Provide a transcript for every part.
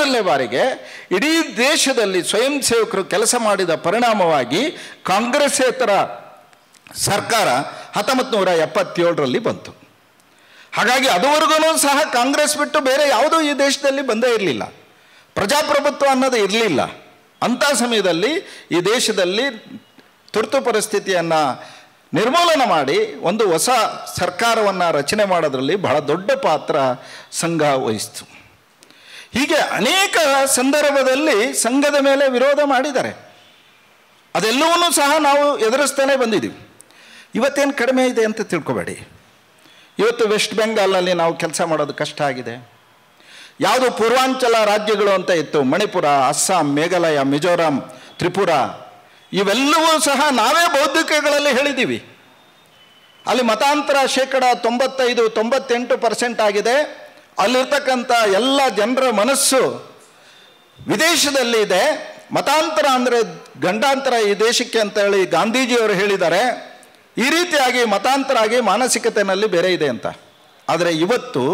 ಮೊದಲನೇ ಬಾರಿಗೆ ಇಡೀ ದೇಶದಲ್ಲಿ ಸ್ವಯಂ ಸೇವಕರು ಕೆಲಸ ಮಾಡಿದ ಪರಿಣಾಮವಾಗಿ ಕಾಂಗ್ರೆಸ್ಸೇತರ ಸರ್ಕಾರ 1977ರಲ್ಲಿ ಬಂತು. ಹಾಗಾಗಿ ಅದುವರೆಗೂ ಸಹ ಕಾಂಗ್ರೆಸ್ ಬಿಟ್ಟು ಬೇರೆ ಯಾವುದೂ ಈ ದೇಶದಲ್ಲಿ ಬಂದೇ ಇರಲಿಲ್ಲ. ಪ್ರಜಾಪ್ರಭುತ್ವ ಅನ್ನೋದು ಇರಲಿಲ್ಲ. ಅಂಥ ಸಮಯದಲ್ಲಿ ಈ ದೇಶದಲ್ಲಿ ತುರ್ತು ಪರಿಸ್ಥಿತಿಯನ್ನು ನಿರ್ಮೂಲನೆ ಮಾಡಿ ಒಂದು ಹೊಸ ಸರ್ಕಾರವನ್ನು ರಚನೆ ಮಾಡೋದ್ರಲ್ಲಿ ಬಹಳ ದೊಡ್ಡ ಪಾತ್ರ ಸಂಘ ವಹಿಸ್ತು. ಹೀಗೆ ಅನೇಕ ಸಂದರ್ಭದಲ್ಲಿ ಸಂಘದ ಮೇಲೆ ವಿರೋಧ ಮಾಡಿದ್ದಾರೆ. ಅದೆಲ್ಲವನ್ನೂ ಸಹ ನಾವು ಎದುರಿಸ್ತಾನೆ ಬಂದಿದ್ದೀವಿ. ಇವತ್ತೇನು ಕಡಿಮೆ ಇದೆ ಅಂತ ತಿಳ್ಕೊಬೇಡಿ. ಇವತ್ತು ವೆಸ್ಟ್ ಬೆಂಗಾಲಲ್ಲಿ ನಾವು ಕೆಲಸ ಮಾಡೋದು ಕಷ್ಟ ಆಗಿದೆ. ಯಾವುದು ಪೂರ್ವಾಂಚಲ ರಾಜ್ಯಗಳು ಅಂತ ಇತ್ತು, ಮಣಿಪುರ, ಅಸ್ಸಾಂ, ಮೇಘಾಲಯ, ಮಿಜೋರಾಂ, ತ್ರಿಪುರ, ಇವೆಲ್ಲವೂ ಸಹ ನಾವೇ ಬೌದ್ಧಿಕಗಳಲ್ಲಿ ಹೇಳಿದ್ದೀವಿ. ಅಲ್ಲಿ ಮತಾಂತರ 95-98% ಆಗಿದೆ. ಅಲ್ಲಿರ್ತಕ್ಕಂಥ ಎಲ್ಲ ಜನರ ಮನಸ್ಸು ವಿದೇಶದಲ್ಲಿ ಇದೆ. ಮತಾಂತರ ಅಂದರೆ ಗಂಡಾಂತರ ಈ ದೇಶಕ್ಕೆ ಅಂತ ಹೇಳಿ ಗಾಂಧೀಜಿಯವರು ಹೇಳಿದ್ದಾರೆ. ಈ ರೀತಿಯಾಗಿ ಮತಾಂತರ ಆಗಿ ಮಾನಸಿಕತೆಯಲ್ಲಿ ಬೇರೆ ಇದೆ ಅಂತ. ಆದರೆ ಇವತ್ತು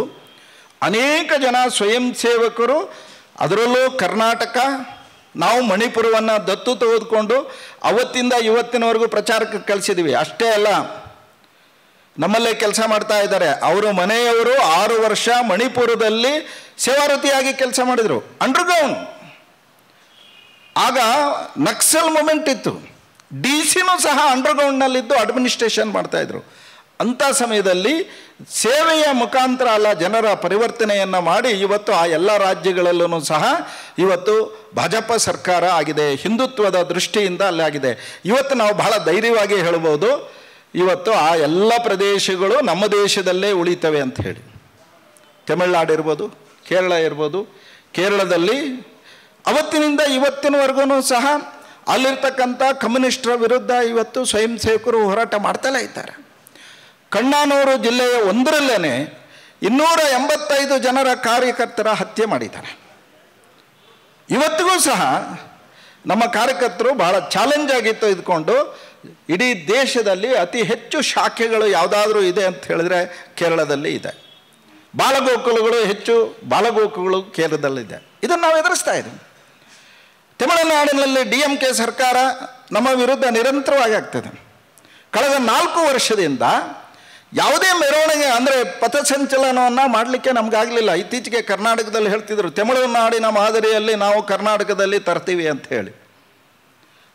ಅನೇಕ ಜನ ಸ್ವಯಂ ಸೇವಕರು, ಅದರಲ್ಲೂ ಕರ್ನಾಟಕ, ನಾವು ಮಣಿಪುರವನ್ನು ದತ್ತು ತೆಗೆದುಕೊಂಡು ಅವತ್ತಿಂದ ಇವತ್ತಿನವರೆಗೂ ಪ್ರಚಾರಕ್ಕೆ ಕಳಿಸಿದ್ದೀವಿ. ಅಷ್ಟೇ ಅಲ್ಲ, ನಮ್ಮಲ್ಲೇ ಕೆಲಸ ಮಾಡ್ತಾ ಇದ್ದಾರೆ. ಅವರು ಮನೆಯವರು 6 ವರ್ಷ ಮಣಿಪುರದಲ್ಲಿ ಸೇವಾರತಿಯಾಗಿ ಕೆಲಸ ಮಾಡಿದರು, ಅಂಡರ್ಗ್ರೌಂಡ್. ಆಗ ನಕ್ಸಲ್ ಮೂಮೆಂಟ್ ಇತ್ತು. DC ಸಹ ಅಂಡರ್ಗ್ರೌಂಡ್ನಲ್ಲಿದ್ದು ಅಡ್ಮಿನಿಸ್ಟ್ರೇಷನ್ ಮಾಡ್ತಾಯಿದ್ರು. ಅಂಥ ಸಮಯದಲ್ಲಿ ಸೇವೆಯ ಮುಖಾಂತರ ಅಲ್ಲ, ಜನರ ಪರಿವರ್ತನೆಯನ್ನು ಮಾಡಿ ಇವತ್ತು ಆ ಎಲ್ಲ ರಾಜ್ಯಗಳಲ್ಲೂ ಸಹ ಇವತ್ತು ಭಾಜಪ ಸರ್ಕಾರ ಆಗಿದೆ. ಹಿಂದುತ್ವದ ದೃಷ್ಟಿಯಿಂದ ಅಲ್ಲಾಗಿದೆ. ಇವತ್ತು ನಾವು ಬಹಳ ಧೈರ್ಯವಾಗಿ ಹೇಳ್ಬೋದು, ಇವತ್ತು ಆ ಎಲ್ಲ ಪ್ರದೇಶಗಳು ನಮ್ಮ ದೇಶದಲ್ಲೇ ಉಳಿತವೆ ಅಂತ ಹೇಳಿ. ತಮಿಳುನಾಡು ಇರ್ಬೋದು, ಕೇರಳ ಇರ್ಬೋದು. ಕೇರಳದಲ್ಲಿ ಅವತ್ತಿನಿಂದ ಇವತ್ತಿನವರೆಗೂ ಸಹ ಅಲ್ಲಿರ್ತಕ್ಕಂಥ ಕಮ್ಯುನಿಸ್ಟರ ವಿರುದ್ಧ ಇವತ್ತು ಸ್ವಯಂ ಸೇವಕರು ಹೋರಾಟ ಮಾಡ್ತಲೇ ಇದ್ದಾರೆ. ಕಣ್ಣನೂರು ಜಿಲ್ಲೆಯ ಒಂದರಲ್ಲೇ 285 ಜನರ ಕಾರ್ಯಕರ್ತರ ಹತ್ಯೆ ಮಾಡಿದ್ದಾರೆ. ಇವತ್ತಿಗೂ ಸಹ ನಮ್ಮ ಕಾರ್ಯಕರ್ತರು ಬಹಳ ಚಾಲೆಂಜ್ ಆಗಿತ್ತು ಇದ್ಕೊಂಡು, ಇಡೀ ದೇಶದಲ್ಲಿ ಅತಿ ಹೆಚ್ಚು ಶಾಖೆಗಳು ಯಾವುದಾದ್ರೂ ಇದೆ ಅಂತ ಹೇಳಿದ್ರೆ ಕೇರಳದಲ್ಲಿ ಇದೆ. ಬಾಲಗೋಕುಲಗಳು ಹೆಚ್ಚು ಬಾಲಗೋಕುಗಳು ಕೇರಳದಲ್ಲಿದೆ. ಇದನ್ನು ನಾವು ಎದುರಿಸ್ತಾ ಇದ್ದೀವಿ. ತಮಿಳುನಾಡಿನಲ್ಲಿ DMK ಸರ್ಕಾರ ನಮ್ಮ ವಿರುದ್ಧ ನಿರಂತರವಾಗಿ ಆಗ್ತದೆ. ಕಳೆದ 4 ವರ್ಷದಿಂದ ಯಾವುದೇ ಮೆರವಣಿಗೆ ಅಂದರೆ ಪಥಸಂಚಲನವನ್ನು ಮಾಡಲಿಕ್ಕೆ ನಮಗಾಗಲಿಲ್ಲ. ಇತ್ತೀಚೆಗೆ ಕರ್ನಾಟಕದಲ್ಲಿ ಹೇಳ್ತಿದ್ರು, ತಮಿಳುನಾಡಿನ ಮಾದರಿಯಲ್ಲಿ ನಾವು ಕರ್ನಾಟಕದಲ್ಲಿ ತರ್ತೀವಿ ಅಂತ ಹೇಳಿ.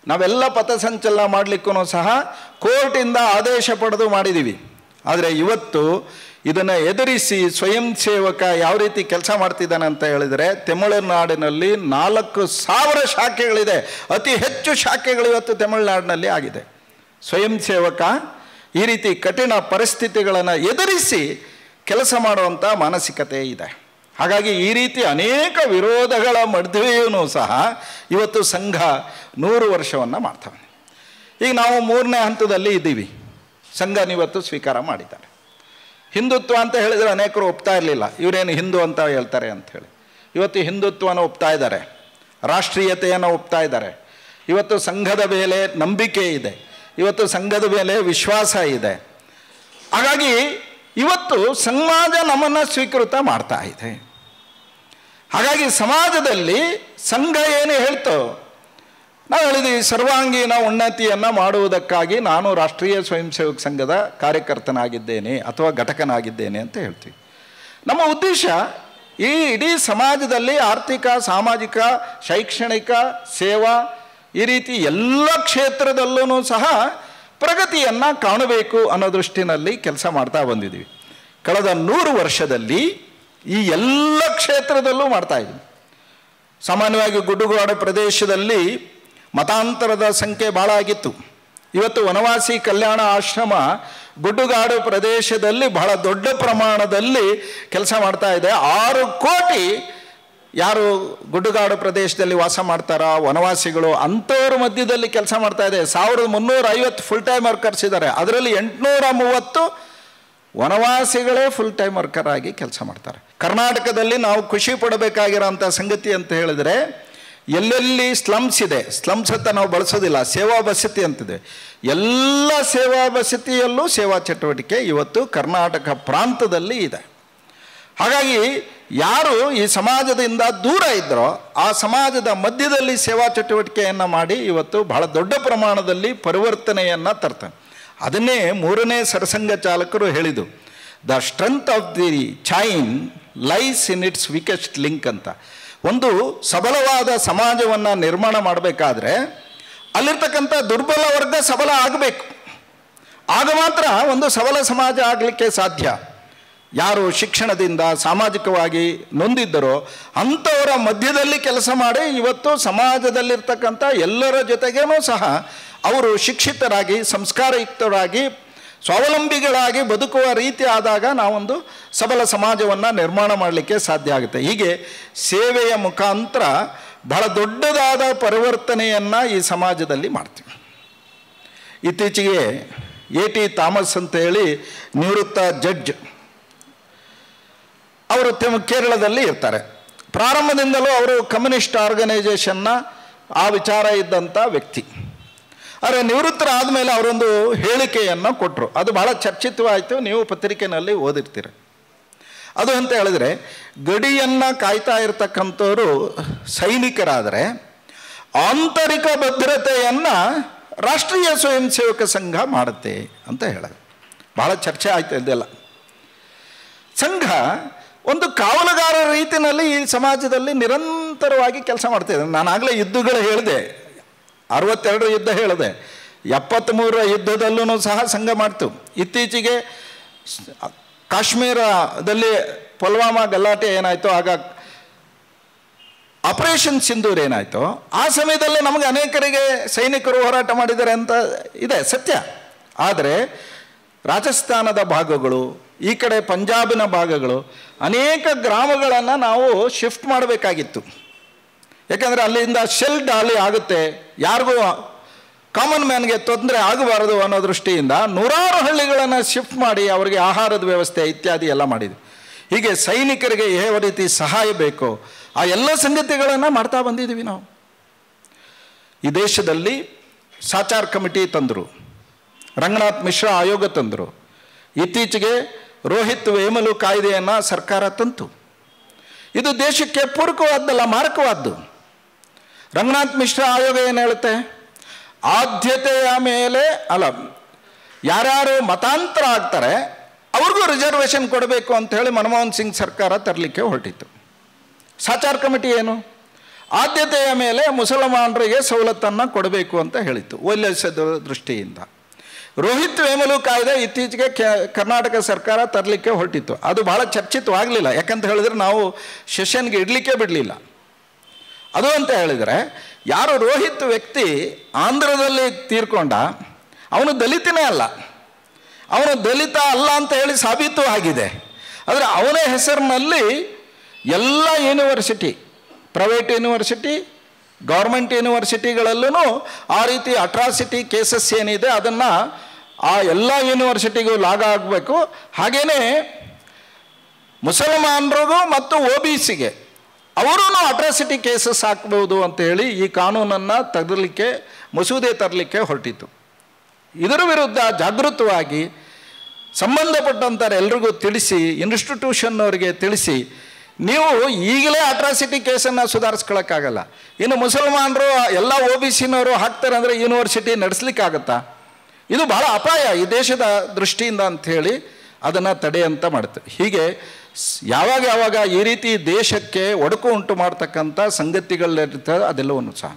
ನಾವೆಲ್ಲ ಪಥಸಂಚಲನ ಮಾಡಲಿಕ್ಕೂ ಸಹ ಕೋರ್ಟಿಂದ ಆದೇಶ ಪಡೆದು ಮಾಡಿದ್ದೀವಿ. ಆದರೆ ಇವತ್ತು ಇದನ್ನು ಎದುರಿಸಿ ಸ್ವಯಂ ಸೇವಕ ಯಾವ ರೀತಿ ಕೆಲಸ ಮಾಡ್ತಿದ್ದಾನೆ ಅಂತ ಹೇಳಿದರೆ, ತಮಿಳುನಾಡಿನಲ್ಲಿ 4,000 ಶಾಖೆಗಳಿದೆ. ಅತಿ ಹೆಚ್ಚು ಶಾಖೆಗಳು ಇವತ್ತು ತಮಿಳುನಾಡಿನಲ್ಲಿ ಆಗಿದೆ. ಸ್ವಯಂ ಸೇವಕ ಈ ರೀತಿ ಕಠಿಣ ಪರಿಸ್ಥಿತಿಗಳನ್ನು ಎದುರಿಸಿ ಕೆಲಸ ಮಾಡುವಂಥ ಮಾನಸಿಕತೆ ಇದೆ. ಹಾಗಾಗಿ ಈ ರೀತಿ ಅನೇಕ ವಿರೋಧಗಳ ಮಧ್ಯೆಯೂ ಸಹ ಇವತ್ತು ಸಂಘ 100 ವರ್ಷವನ್ನು ಮಾಡ್ತವೆ. ಈಗ ನಾವು 3ನೇ ಹಂತದಲ್ಲಿ ಇದ್ದೀವಿ. ಸಂಘನಿವತ್ತು ಸ್ವೀಕಾರ ಮಾಡಿದ್ದಾರೆ. ಹಿಂದುತ್ವ ಅಂತ ಹೇಳಿದರೆ ಅನೇಕರು ಒಪ್ತಾ ಇರಲಿಲ್ಲ. ಇವರೇನು ಹಿಂದೂ ಅಂತ ಹೇಳ್ತಾರೆ ಅಂಥೇಳಿ. ಇವತ್ತು ಹಿಂದುತ್ವನ ಒಪ್ತಾ ಇದ್ದಾರೆ, ರಾಷ್ಟ್ರೀಯತೆಯನ್ನು ಒಪ್ತಾ ಇದ್ದಾರೆ. ಇವತ್ತು ಸಂಘದ ಮೇಲೆ ನಂಬಿಕೆ ಇದೆ, ಇವತ್ತು ಸಂಘದ ಮೇಲೆ ವಿಶ್ವಾಸ ಇದೆ. ಹಾಗಾಗಿ ಇವತ್ತು ಸಮಾಜ ನಮ್ಮನ್ನು ಸ್ವೀಕೃತ ಮಾಡ್ತಾ ಇದೆ. ಹಾಗಾಗಿ ಸಮಾಜದಲ್ಲಿ ಸಂಘ ಏನು ಹೇಳ್ತೋ, ನಾವು ಹೇಳಿದ್ದೀವಿ, ಸರ್ವಾಂಗೀಣ ಉನ್ನತಿಯನ್ನು ಮಾಡುವುದಕ್ಕಾಗಿ ನಾನು ರಾಷ್ಟ್ರೀಯ ಸ್ವಯಂ ಸೇವಕ ಸಂಘದ ಕಾರ್ಯಕರ್ತನಾಗಿದ್ದೇನೆ ಅಥವಾ ಘಟಕನಾಗಿದ್ದೇನೆ ಅಂತ ಹೇಳ್ತೀವಿ. ನಮ್ಮ ಉದ್ದೇಶ ಈ ಇಡೀ ಸಮಾಜದಲ್ಲಿ ಆರ್ಥಿಕ, ಸಾಮಾಜಿಕ, ಶೈಕ್ಷಣಿಕ, ಸೇವಾ ಈ ರೀತಿ ಎಲ್ಲ ಕ್ಷೇತ್ರದಲ್ಲೂ ಸಹ ಪ್ರಗತಿಯನ್ನು ಕಾಣಬೇಕು ಅನ್ನೋ ದೃಷ್ಟಿನಲ್ಲಿ ಕೆಲಸ ಮಾಡ್ತಾ ಬಂದಿದ್ದೀವಿ. ಕಳೆದ 100 ವರ್ಷದಲ್ಲಿ ಈ ಎಲ್ಲ ಕ್ಷೇತ್ರದಲ್ಲೂ ಮಾಡ್ತಾ ಇದ್ದೀವಿ. ಸಾಮಾನ್ಯವಾಗಿ ಗುಡ್ಡಗಾಡು ಪ್ರದೇಶದಲ್ಲಿ ಮತಾಂತರದ ಸಂಖ್ಯೆ ಭಾಳ ಆಗಿತ್ತು. ಇವತ್ತು ವನವಾಸಿ ಕಲ್ಯಾಣ ಆಶ್ರಮ ಗುಡ್ಡಗಾಡು ಪ್ರದೇಶದಲ್ಲಿ ಬಹಳ ದೊಡ್ಡ ಪ್ರಮಾಣದಲ್ಲಿ ಕೆಲಸ ಮಾಡ್ತಾ ಇದೆ. 6 ಕೋಟಿ ಯಾರು ಗುಡ್ಡಗಾಡು ಪ್ರದೇಶದಲ್ಲಿ ವಾಸ ಮಾಡ್ತಾರ ವನವಾಸಿಗಳು, ಅಂಥವ್ರ ಮಧ್ಯದಲ್ಲಿ ಕೆಲಸ ಮಾಡ್ತಾ ಇದೆ. 1350 ಫುಲ್ ಟೈಮ್ ವರ್ಕರ್ಸ್ ಇದ್ದಾರೆ. ಅದರಲ್ಲಿ 830 ವನವಾಸಿಗಳೇ ಫುಲ್ ಟೈಮ್ ವರ್ಕರ್ ಆಗಿ ಕೆಲಸ ಮಾಡ್ತಾರೆ. ಕರ್ನಾಟಕದಲ್ಲಿ ನಾವು ಖುಷಿ ಪಡಬೇಕಾಗಿರೋಂಥ ಸಂಗತಿ ಅಂತ ಹೇಳಿದರೆ, ಎಲ್ಲೆಲ್ಲಿ ಸ್ಲಮ್ಸ್ ಇದೆ, ಸ್ಲಮ್ಸ್ ಅಂತ ನಾವು ಬಳಸೋದಿಲ್ಲ, ಸೇವಾ ಬಸತಿ ಅಂತಿದೆ. ಎಲ್ಲ ಸೇವಾ ಬಸತಿಯಲ್ಲೂ ಸೇವಾ ಚಟುವಟಿಕೆ ಇವತ್ತು ಕರ್ನಾಟಕ ಪ್ರಾಂತದಲ್ಲಿ ಇದೆ. ಹಾಗಾಗಿ ಯಾರು ಈ ಸಮಾಜದಿಂದ ದೂರ ಇದ್ದರೋ ಆ ಸಮಾಜದ ಮಧ್ಯದಲ್ಲಿ ಸೇವಾ ಚಟುವಟಿಕೆಯನ್ನು ಮಾಡಿ ಇವತ್ತು ಬಹಳ ದೊಡ್ಡ ಪ್ರಮಾಣದಲ್ಲಿ ಪರಿವರ್ತನೆಯನ್ನು ತರ್ತಾನೆ. ಅದನ್ನೇ 3ನೇ ಸರಸಂಘ ಚಾಲಕರು ಹೇಳಿದ್ದು, the strength of the chain lies in its weakest link ಅಂತ. ಒಂದು ಸಬಲವಾದ ಸಮಾಜವನ್ನು ನಿರ್ಮಾಣ ಮಾಡಬೇಕಾದ್ರೆ ಅಲ್ಲಿರ್ತಕ್ಕಂಥ ದುರ್ಬಲ ವರ್ಗ ಸಬಲ ಆಗಬೇಕು. ಆಗ ಮಾತ್ರ ಒಂದು ಸಬಲ ಸಮಾಜ ಆಗಲಿಕ್ಕೆ ಸಾಧ್ಯ. ಯಾರು ಶಿಕ್ಷಣದಿಂದ ಸಾಮಾಜಿಕವಾಗಿ ನೊಂದಿದ್ದರೋ ಅಂಥವರ ಮಧ್ಯದಲ್ಲಿ ಕೆಲಸ ಮಾಡಿ ಇವತ್ತು ಸಮಾಜದಲ್ಲಿರ್ತಕ್ಕಂಥ ಎಲ್ಲರ ಜೊತೆಗೇನೂ ಸಹ ಅವರು ಶಿಕ್ಷಿತರಾಗಿ ಸಂಸ್ಕಾರಯುಕ್ತರಾಗಿ ಸ್ವಾವಲಂಬಿಗಳಾಗಿ ಬದುಕುವ ರೀತಿ ಆದಾಗ ನಾವೊಂದು ಸಬಲ ಸಮಾಜವನ್ನು ನಿರ್ಮಾಣ ಮಾಡಲಿಕ್ಕೆ ಸಾಧ್ಯ ಆಗುತ್ತೆ. ಹೀಗೆ ಸೇವೆಯ ಮುಖಾಂತರ ಬಹಳ ದೊಡ್ಡದಾದ ಪರಿವರ್ತನೆಯನ್ನು ಈ ಸಮಾಜದಲ್ಲಿ ಮಾಡ್ತೀವಿ. ಇತ್ತೀಚೆಗೆ A.T. ಥಾಮಸ್ ಅಂತ ಹೇಳಿ ನಿವೃತ್ತ ಜಡ್ಜ್, ಅವರು ಕೇರಳದಲ್ಲಿ ಇರ್ತಾರೆ. ಪ್ರಾರಂಭದಿಂದಲೂ ಅವರು ಕಮ್ಯುನಿಸ್ಟ್ ಆರ್ಗನೈಜೇಷನ್ನ ಆ ವಿಚಾರ ಇದ್ದಂಥ ವ್ಯಕ್ತಿ. ಆದರೆ ನಿವೃತ್ತರಾದ ಮೇಲೆ ಅವರೊಂದು ಹೇಳಿಕೆಯನ್ನು ಕೊಟ್ಟರು. ಅದು ಭಾಳ ಚರ್ಚಿತವಾಯಿತು, ನೀವು ಪತ್ರಿಕೆಯಲ್ಲಿ ಓದಿರ್ತೀರ. ಅದು ಅಂತ ಹೇಳಿದ್ರೆ, ಗಡಿಯನ್ನು ಕಾಯ್ತಾ ಇರತಕ್ಕಂಥವರು ಸೈನಿಕರಾದರೆ ಆಂತರಿಕ ಭದ್ರತೆಯನ್ನು ರಾಷ್ಟ್ರೀಯ ಸ್ವಯಂ ಸೇವಕ ಸಂಘ ಮಾಡುತ್ತೆ ಅಂತ ಹೇಳೋದು. ಭಾಳ ಚರ್ಚೆ ಆಯ್ತು ಇದೆಲ್ಲ. ಸಂಘ ಒಂದು ಕಾವಲುಗಾರರ ರೀತಿಯಲ್ಲಿ ಈ ಸಮಾಜದಲ್ಲಿ ನಿರಂತರವಾಗಿ ಕೆಲಸ ಮಾಡ್ತಾಯಿದೆ. ನಾನಾಗಲೇ ಯುದ್ಧಗಳು ಹೇಳಿದೆ, 62 ಯುದ್ಧ ಹೇಳಿದೆ, 73 ಯುದ್ಧದಲ್ಲೂ ಸಹ ಸಂಘ ಮಾಡ್ತು. ಇತ್ತೀಚೆಗೆ ಕಾಶ್ಮೀರದಲ್ಲಿ ಪುಲ್ವಾಮಾ ಗಲಾಟೆ ಏನಾಯಿತು, ಆಗ ಆಪರೇಷನ್ ಸಿಂಧೂರ್ ಏನಾಯಿತು, ಆ ಸಮಯದಲ್ಲಿ ನಮಗೆ ಅನೇಕರಿಗೆ ಸೈನಿಕರು ಹೋರಾಟ ಮಾಡಿದ್ದಾರೆ ಅಂತ ಇದೆ, ಸತ್ಯ. ಆದರೆ ರಾಜಸ್ಥಾನದ ಭಾಗಗಳು, ಈ ಕಡೆ ಪಂಜಾಬಿನ ಭಾಗಗಳು, ಅನೇಕ ಗ್ರಾಮಗಳನ್ನು ನಾವು ಶಿಫ್ಟ್ ಮಾಡಬೇಕಾಗಿತ್ತು. ಯಾಕೆಂದರೆ ಅಲ್ಲಿಂದ ಶೆಲ್ ದಾಳಿ ಆಗುತ್ತೆ, ಯಾರಿಗೂ ಕಾಮನ್ ಮ್ಯಾನ್ಗೆ ತೊಂದರೆ ಆಗಬಾರದು ಅನ್ನೋ ದೃಷ್ಟಿಯಿಂದ ನೂರಾರು ಹಳ್ಳಿಗಳನ್ನು ಶಿಫ್ಟ್ ಮಾಡಿ ಅವರಿಗೆ ಆಹಾರದ ವ್ಯವಸ್ಥೆ ಇತ್ಯಾದಿ ಎಲ್ಲ ಮಾಡಿದ್ವಿ. ಹೀಗೆ ಸೈನಿಕರಿಗೆ ಯಾವ ರೀತಿ ಸಹಾಯ ಬೇಕೋ ಆ ಎಲ್ಲ ಸಂಗತಿಗಳನ್ನು ಮಾಡ್ತಾ ಬಂದಿದ್ದೀವಿ ನಾವು. ಈ ದೇಶದಲ್ಲಿ ಸಾಚಾರ್ ಕಮಿಟಿ ತಂದರು, ರಂಗನಾಥ್ ಮಿಶ್ರಾ ಆಯೋಗ ತಂದರು, ಇತ್ತೀಚೆಗೆ ರೋಹಿತ್ ವೇಮಲು ಕಾಯ್ದೆಯನ್ನು ಸರ್ಕಾರ ತಂತು. ಇದು ದೇಶಕ್ಕೆ ಪೂರಕವಾದ್ದಲ್ಲ, ಮಾರಕವಾದ್ದು. ರಂಗನಾಥ್ ಮಿಶ್ರಾ ಆಯೋಗ ಏನು ಹೇಳುತ್ತೆ, ಆದ್ಯತೆಯ ಮೇಲೆ ಅಲ್ಲ, ಯಾರ್ಯಾರು ಮತಾಂತರ ಆಗ್ತಾರೆ ಅವ್ರಿಗೂ ರಿಸರ್ವೇಷನ್ ಕೊಡಬೇಕು ಅಂತ ಹೇಳಿ ಮನಮೋಹನ್ ಸಿಂಗ್ ಸರ್ಕಾರ ತರಲಿಕ್ಕೆ ಹೊರಟಿತ್ತು. ಸಾಚಾರ್ ಕಮಿಟಿ ಏನು, ಆದ್ಯತೆಯ ಮೇಲೆ ಮುಸಲ್ಮಾನರಿಗೆ ಸವಲತ್ತನ್ನು ಕೊಡಬೇಕು ಅಂತ ಹೇಳಿತ್ತು ಒಳ್ಳೆಯ ದೃಷ್ಟಿಯಿಂದ. ರೋಹಿತ್ ವೇಮಲು ಕಾಯ್ದೆ ಇತ್ತೀಚೆಗೆ ಕರ್ನಾಟಕ ಸರ್ಕಾರ ತರಲಿಕ್ಕೆ ಹೊರಟಿತ್ತು. ಅದು ಭಾಳ ಚರ್ಚಿತವಾಗಲಿಲ್ಲ, ಯಾಕಂತ ಹೇಳಿದ್ರೆ ನಾವು ಸೆಷನ್ಗೆ ಇಡಲಿಕ್ಕೆ ಬಿಡಲಿಲ್ಲ. ಅದು ಅಂತ ಹೇಳಿದರೆ, ಯಾರು ರೋಹಿತ್ ವ್ಯಕ್ತಿ ಆಂಧ್ರದಲ್ಲಿ ತೀರ್ಕೊಂಡ, ಅವನು ದಲಿತನೇ ಅಲ್ಲ, ಅವನು ದಲಿತ ಅಲ್ಲ ಅಂತ ಹೇಳಿ ಸಾಬೀತು ಆಗಿದೆ. ಆದರೆ ಅವನ ಹೆಸರಿನಲ್ಲಿ ಎಲ್ಲ ಯೂನಿವರ್ಸಿಟಿ, ಪ್ರೈವೇಟ್ ಯೂನಿವರ್ಸಿಟಿ, ಗೌರ್ಮೆಂಟ್ ಯೂನಿವರ್ಸಿಟಿಗಳಲ್ಲೂ ಆ ರೀತಿ ಅಟ್ರಾಸಿಟಿ ಕೇಸಸ್ ಏನಿದೆ ಅದನ್ನು ಆ ಎಲ್ಲ ಯೂನಿವರ್ಸಿಟಿಗೂ ಲಾಗ ಆಗಬೇಕು. ಹಾಗೆಯೇ ಮುಸಲ್ಮಾನರಿಗೂ ಮತ್ತು OBCಗೆ ಅವರೂ ಅಟ್ರಾಸಿಟಿ ಕೇಸಸ್ ಹಾಕ್ಬೋದು ಅಂತೇಳಿ ಈ ಕಾನೂನನ್ನು ತರಲಿಕ್ಕೆ, ಮಸೂದೆ ತರಲಿಕ್ಕೆ ಹೊರಟಿತ್ತು. ಇದರ ವಿರುದ್ಧ ಜಾಗೃತವಾಗಿ ಸಂಬಂಧಪಟ್ಟಂಥವ್ರು ಎಲ್ರಿಗೂ ತಿಳಿಸಿ, ಇನ್ಸ್ಟಿಟ್ಯೂಷನ್ನವರಿಗೆ ತಿಳಿಸಿ, ನೀವು ಈಗಲೇ ಅಟ್ರಾಸಿಟಿ ಕೇಸನ್ನು ಸುಧಾರಿಸ್ಕೊಳ್ಳೋಕ್ಕಾಗಲ್ಲ, ಇನ್ನು ಮುಸಲ್ಮಾನರು ಎಲ್ಲ OBCನವರು ಹಾಕ್ತಾರೆ ಅಂದರೆ ಯೂನಿವರ್ಸಿಟಿ ನಡೆಸಲಿಕ್ಕಾಗತ್ತಾ? ಇದು ಭಾಳ ಅಪಾಯ ಈ ದೇಶದ ದೃಷ್ಟಿಯಿಂದ ಅಂಥೇಳಿ ಅದನ್ನು ತಡೆಯಂತ ಮಾಡುತ್ತೆ. ಹೀಗೆ ಯಾವಾಗ ಈ ರೀತಿ ದೇಶಕ್ಕೆ ಒಡಕು ಉಂಟು ಮಾಡ್ತಕ್ಕಂಥ ಸಂಗತಿಗಳಿರ್ತದೆ ಅದೆಲ್ಲವನ್ನು ಸಹ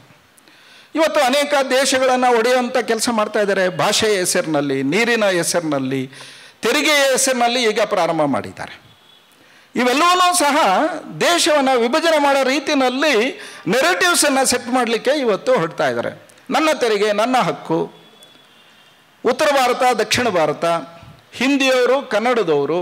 ಇವತ್ತು ಅನೇಕ ದೇಶಗಳನ್ನು ಒಡೆಯುವಂಥ ಕೆಲಸ ಮಾಡ್ತಾ ಇದ್ದಾರೆ. ಭಾಷೆಯ ಹೆಸರಿನಲ್ಲಿ, ನೀರಿನ ಹೆಸರಿನಲ್ಲಿ, ತೆರಿಗೆಯ ಹೆಸರಿನಲ್ಲಿ ಈಗ ಪ್ರಾರಂಭ ಮಾಡಿದ್ದಾರೆ. ಇವೆಲ್ಲವನ್ನೂ ಸಹ ದೇಶವನ್ನು ವಿಭಜನೆ ಮಾಡೋ ರೀತಿಯಲ್ಲಿ ನೆರೇಟಿವ್ಸನ್ನು ಸೆಟ್ ಮಾಡಲಿಕ್ಕೆ ಇವತ್ತು ಹೊರಡ್ತಾ ಇದ್ದಾರೆ. ನನ್ನ ತೆರಿಗೆ, ನನ್ನ ಹಕ್ಕು, ಉತ್ತರ ಭಾರತ, ದಕ್ಷಿಣ ಭಾರತ, ಹಿಂದಿಯವರು, ಕನ್ನಡದವರು,